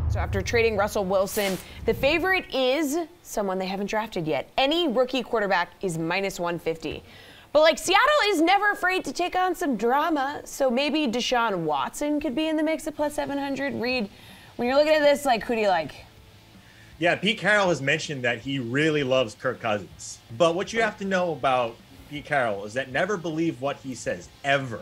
So after trading Russell Wilson, the favorite is someone they haven't drafted yet. Any rookie quarterback is minus 150. But like Seattle is never afraid to take on some drama. So maybe Deshaun Watson could be in the mix at plus 700. Reid, when you're looking at this, like, who do you like? Yeah, Pete Carroll has mentioned that he really loves Kirk Cousins. But what you have to know about Pete Carroll is that never believe what he says, ever.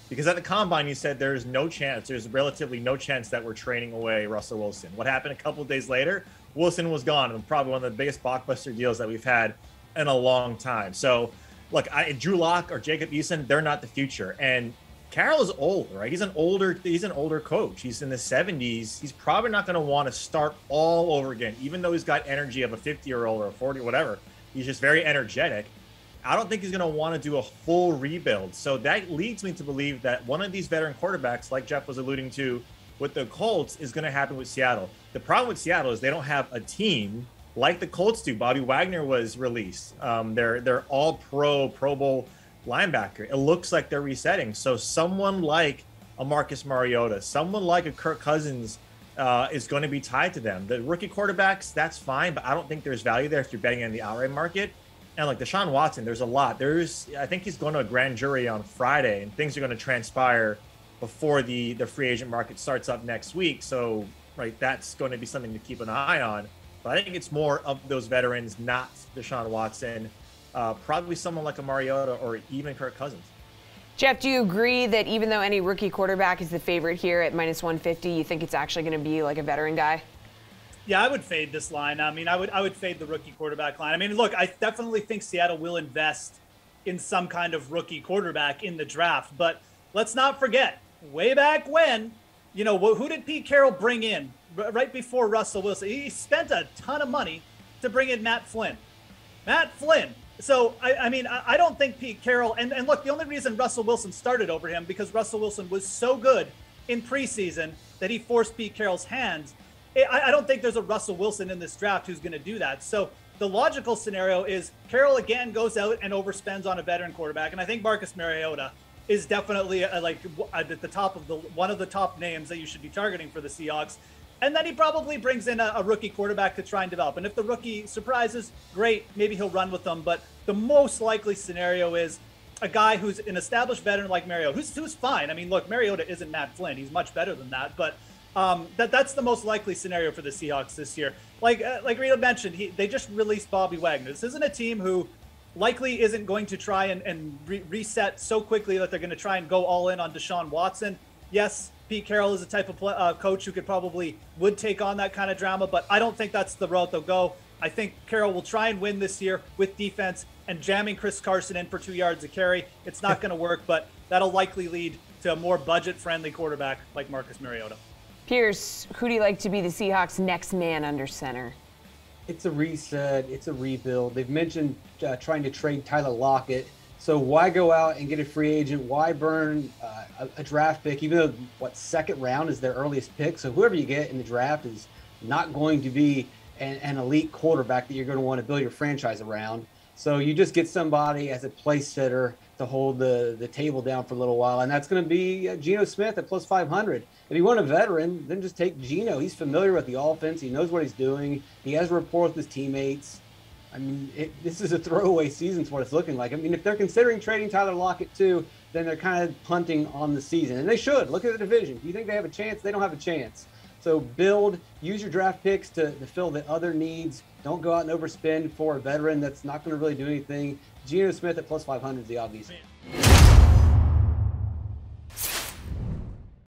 Because at the Combine, he said there's relatively no chance that we're trading away Russell Wilson. What happened a couple of days later? Wilson was gone, and probably one of the biggest blockbuster deals that we've had in a long time. So, look, Drew Lock or Jacob Eason, they're not the future. And Carroll is old, right? He's an older coach. He's in the 70s. He's probably not going to want to start all over again, even though he's got energy of a 50-year-old or a 40, whatever. He's just very energetic. I don't think he's going to want to do a full rebuild. So that leads me to believe that one of these veteran quarterbacks, like Geoff was alluding to with the Colts, is going to happen with Seattle. The problem with Seattle is they don't have a team like the Colts do. Bobby Wagner was released. They're all Pro Bowl linebacker. It looks like they're resetting. So someone like a Marcus Mariota, someone like a Kirk Cousins is going to be tied to them. The rookie quarterbacks, that's fine, but I don't think there's value there if you're betting in the outright market. And like Deshaun Watson, there's a lot. I think he's going to a grand jury on Friday, and things are going to transpire before the free agent market starts up next week. So, right, that's going to be something to keep an eye on. But I think it's more of those veterans, not Deshaun Watson. Probably someone like a Mariota or even Kirk Cousins. Geoff, do you agree that even though any rookie quarterback is the favorite here at minus 150, you think it's actually going to be like a veteran guy? Yeah, I would fade this line. I mean, I would fade the rookie quarterback line. I mean, look, I definitely think Seattle will invest in some kind of rookie quarterback in the draft. But let's not forget, way back when, who did Pete Carroll bring in right before Russell Wilson? He spent a ton of money to bring in Matt Flynn. So, I don't think Pete Carroll, and look, the only reason Russell Wilson started over him because Russell Wilson was so good in preseason that he forced Pete Carroll's hands. I don't think there's a Russell Wilson in this draft who's going to do that. So the logical scenario is Carroll again goes out and overspends on a veteran quarterback. And I think Marcus Mariota is definitely at the top of one of the top names that you should be targeting for the Seahawks. And then he probably brings in a rookie quarterback to try and develop. And if the rookie surprises, great, maybe he'll run with them. But the most likely scenario is a guy who's an established veteran like Mariota, who's fine. I mean, look, Mariota isn't Matt Flynn. He's much better than that. But that's the most likely scenario for the Seahawks this year. Like Reid mentioned, they just released Bobby Wagner. This isn't a team who likely isn't going to try and reset so quickly that they're going to try and go all in on Deshaun Watson. Yes, Pete Carroll is a type of coach who would take on that kind of drama, but I don't think that's the route they'll go. I think Carroll will try and win this year with defense and jamming Chris Carson in for 2 yards a carry. It's not going to work, but that'll likely lead to a more budget-friendly quarterback like Marcus Mariota. Pearce, who do you like to be the Seahawks' next man under center? It's a reset. It's a rebuild. They've mentioned trying to trade Tyler Lockett. So why go out and get a free agent? Why burn a draft pick, even though, second round is their earliest pick? So whoever you get in the draft is not going to be an elite quarterback that you're going to want to build your franchise around. So you just get somebody as a place sitter to hold the table down for a little while, and that's going to be Geno Smith at plus 500. If you want a veteran, then just take Geno. He's familiar with the offense. He knows what he's doing. He has a rapport with his teammates. I mean, this is a throwaway season is what it's looking like. I mean, if they're considering trading Tyler Lockett too, then they're kind of punting on the season. And they should. Look at the division. Do you think they have a chance? They don't have a chance. So use your draft picks to fill the other needs. Don't go out and overspend for a veteran that's not going to really do anything. Geno Smith at plus 500 is the obvious.